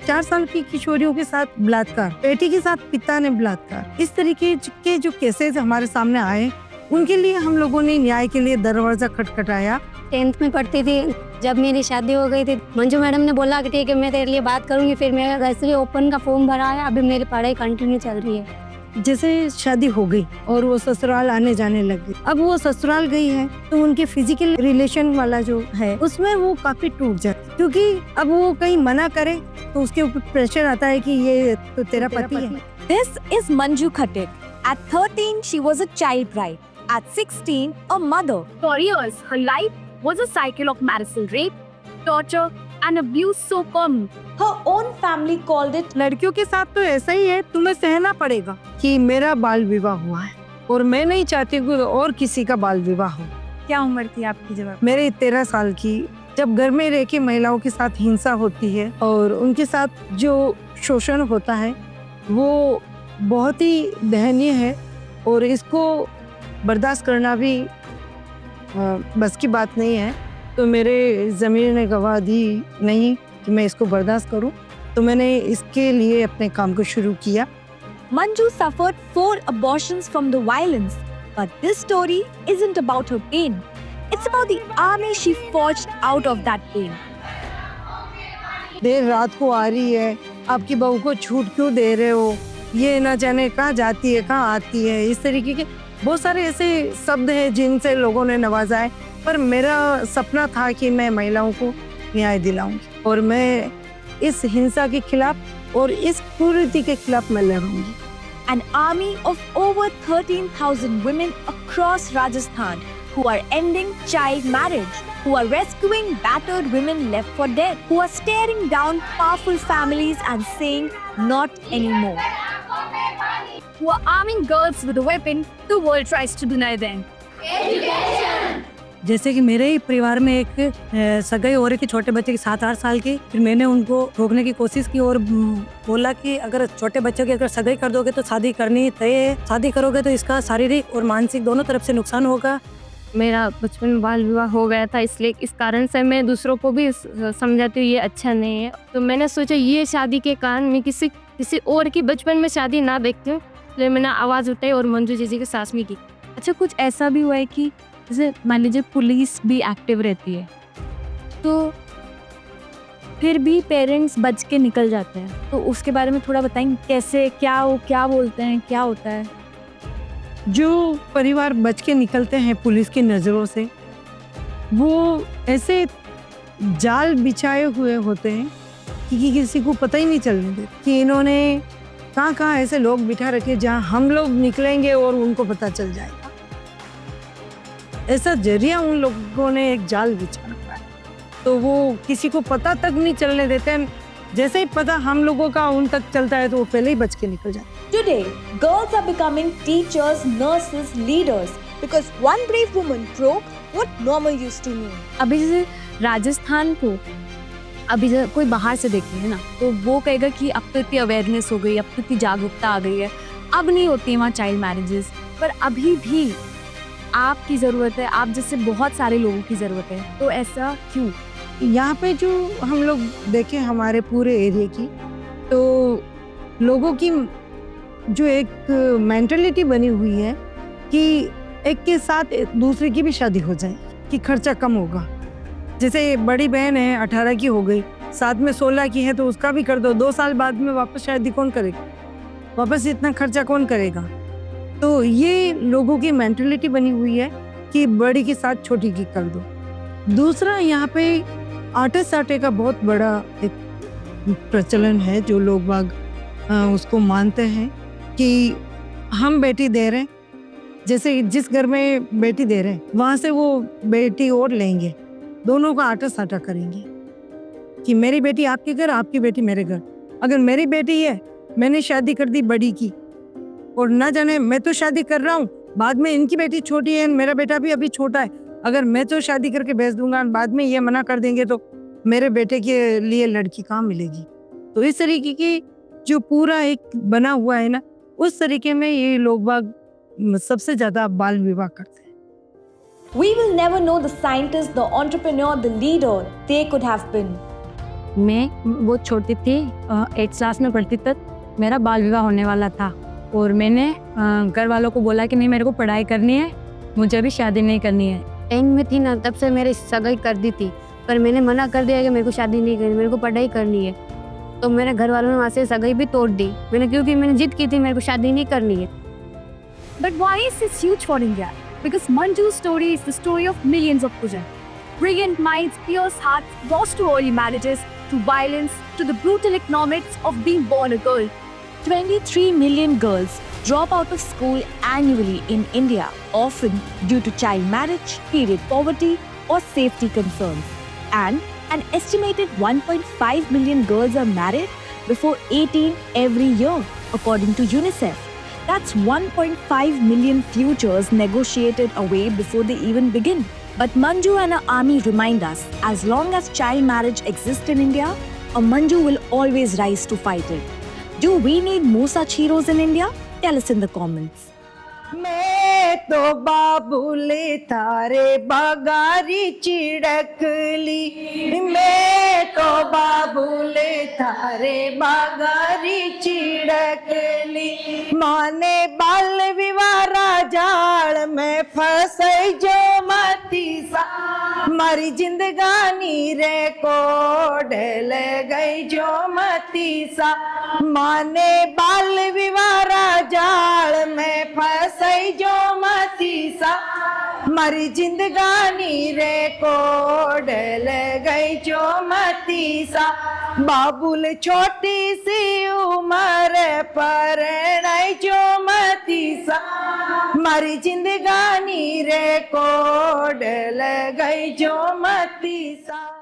4 साल की किशोरियों के साथ बलात्कार, बेटी के साथ पिता ने बलात्कार, इस तरीके के जो केसेस हमारे सामने आए, उनके लिए हम लोगों ने न्याय के लिए दरवाजा खटखटाया। 10th में पढ़ती थी जब मेरी शादी हो गई थी। मंजू मैडम ने बोला कि ठीक है मैं तेरे लिए बात करूंगी। फिर मैं वैसे ओपन का फॉर्म भरा है, अभी मेरी पढ़ाई कंटिन्यू चल रही है। जैसे शादी हो गई और वो ससुराल आने जाने लग गई, अब वो ससुराल गई है तो उनके फिजिकल रिलेशन वाला जो है उसमें वो काफी टूट जाती, क्योंकि अब वो कहीं मना करे तो उसके ऊपर प्रेशर आता है कि ये तो तेरा पति है। This is Manju Khattak. At 13, she was a child bride. At 16, a mother. For years, her life was a cycle of marital rape, torture, and abuse so common. Her own family called it. लड़कियों के साथ तो ऐसा ही है, तुम्हें सहना पड़ेगा कि मेरा बाल विवाह हुआ है और मैं नहीं चाहती कि और किसी का बाल विवाह हो। क्या उम्र थी आपकी जब? मेरी 13 साल की। जब घर में रह के महिलाओं के साथ हिंसा होती है और उनके साथ जो शोषण होता है वो बहुत ही दयनीय है और इसको बर्दाश्त करना भी बस की बात नहीं है। तो मेरे ज़मीर ने गवाह दी नहीं कि मैं इसको बर्दाश्त करूं, तो मैंने इसके लिए अपने काम को शुरू किया। Manju suffered 4 abortions from the violence, but this story isn't about her pain. It's about the army she forged out of that pain. देर रात को आ रही है, आपकी बहू को छूट क्यों दे रहे हो, ये ना जाने कहाँ जाती है कहाँ आती है, इस तरीके के बहुत सारे ऐसे शब्द हैं जिनसे लोगों ने नवाजा है। पर मेरा सपना था कि मैं महिलाओं को न्याय दिलाऊंगी और मैं इस हिंसा के खिलाफ और इस कुरीति के खिलाफ मैं लड़ूंगी। An army of over 13,000 women across Rajasthan who are ending child marriage, who are rescuing battered women left for dead, who are staring down powerful families and saying not anymore. Who are arming girls with a weapon the world tries to deny them. जैसे कि मेरे ही परिवार में एक सगाई हो रही थी छोटे बच्चे की 7-8 साल की, फिर मैंने उनको रोकने की कोशिश की और बोला कि अगर छोटे बच्चों की अगर सगाई कर दोगे तो शादी करनी तय है, शादी करोगे तो इसका शारीरिक और मानसिक दोनों तरफ से नुकसान होगा। मेरा बचपन में बाल विवाह हो गया था, इसलिए इस कारण से मैं दूसरों को भी समझाती हूँ ये अच्छा नहीं है। तो मैंने सोचा ये शादी के कारण मैं किसी और की बचपन में शादी ना देखती हूँ, इसलिए मैंने आवाज़ उठाई और मंजू जी के साथ में की। अच्छा, कुछ ऐसा भी हुआ है कि जैसे मान लीजिए पुलिस भी एक्टिव रहती है तो फिर भी पेरेंट्स बच के निकल जाते हैं, तो उसके बारे में थोड़ा बताएंगे कैसे, क्या बोलते हैं, क्या होता है? जो परिवार बच के निकलते हैं पुलिस की नज़रों से, वो ऐसे जाल बिछाए हुए होते हैं कि किसी को पता ही नहीं चलने देते कि इन्होंने कहाँ ऐसे लोग बिठा रखे जहाँ हम लोग निकलेंगे और उनको पता चल जाएगा। ऐसा जरिया उन लोगों ने एक जाल बिछा रखा है, तो वो किसी को पता तक नहीं चलने देते हैं। जैसे ही पता हम लोगों का उन तक चलता है तो वो पहले ही बच के निकल जाते हैं। Today, girls are becoming teachers, nurses, leaders because one brave woman broke what normal used to mean. अभी जैसे राजस्थान को अभी कोई बाहर से देखते है ना, तो वो कहेगा कि अब तो इतनी अवेयरनेस हो गई, अब तो इतनी जागरूकता आ गई है, अब नहीं होती है वहाँ चाइल्ड मैरिजेस। पर अभी भी आपकी ज़रूरत है, आप जैसे बहुत सारे लोगों की ज़रूरत है, तो ऐसा क्यों? यहाँ पे जो हम लोग देखें हमारे पूरे एरिया की, तो लोगों की जो एक मेंटालिटी बनी हुई है कि एक के साथ दूसरे की भी शादी हो जाए कि खर्चा कम होगा। जैसे बड़ी बहन है 18 की हो गई, साथ में 16 की है तो उसका भी कर दो, 2 साल बाद में वापस शादी कौन करेगा, वापस इतना खर्चा कौन करेगा। तो ये लोगों की मेंटालिटी बनी हुई है कि बड़ी के साथ छोटी की कर दो। दूसरा, यहाँ पे आटे साटे का बहुत बड़ा एक प्रचलन है, जो लोग बाग उसको मानते हैं कि हम बेटी दे रहे हैं, जैसे जिस घर में बेटी दे रहे हैं वहाँ से वो बेटी और लेंगे, दोनों का आटा साटा करेंगे कि मेरी बेटी आपके घर, आपकी बेटी मेरे घर। अगर मेरी बेटी है, मैंने शादी कर दी बड़ी की, और ना जाने मैं तो शादी कर रहा हूँ, बाद में इनकी बेटी छोटी है, मेरा बेटा भी अभी छोटा है, अगर मैं तो शादी करके भेज दूंगा, बाद में ये मना कर देंगे तो मेरे बेटे के लिए लड़की कहाँ मिलेगी। तो इस तरीके की जो पूरा एक बना हुआ है ना, उस तरीके में ये लोग बाग सबसे ज्यादा बाल विवाह करते हैं। We will never know the scientist, the entrepreneur, the leader they could have been. मैं बहुत छोटी थी, 8th क्लास में पढ़ती तक मेरा बाल विवाह होने वाला था और मैंने घर वालों को बोला कि नहीं मेरे को पढ़ाई करनी है, मुझे अभी शादी नहीं करनी है। 10 में थी ना तब से मेरी सगाई कर दी थी, पर मैंने मना कर दिया कि मेरे को शादी नहीं करनी, मेरे को पढ़ाई करनी है। तो मेरे घर वालों ने वहाँ से सगाई भी तोड़ दी क्योंकि मैंने जिद की थी मेरे को शादी नहीं करनी है। But why is this huge for India? Because Manju's story is the story of millions of women. Brilliant minds, fierce hearts, lost to early marriages, to violence, to the brutal economics of being born a girl. 23 million girls drop out of school annually in India, often due to child marriage, period poverty, or safety concerns. And an estimated 1.5 million girls are married before 18 every year, according to UNICEF. That's 1.5 million futures negotiated away before they even begin. But Manju and her army remind us, as long as child marriage exists in India, a Manju will always rise to fight it. Do we need more such heroes in India? Tell us in the comments. मैं तो बाबुले थारे बगारी चिड़कली, मैं तो बाबुले थारे बगारी चिड़कली, माने बाल विवारा जाल में फंसई जो मती सा, मारी जिंदगानी रे को ढल गई जो मती सा, माने बाल विवारा जाल में फंसई जो मती सा, मारी जिंदगानी रे को ढल गई जो मती सा, बाबुल छोटी सी उम्र पर नहीं जो मती सा, मारी जिंदगानी रे को ढल गई जो मती सा।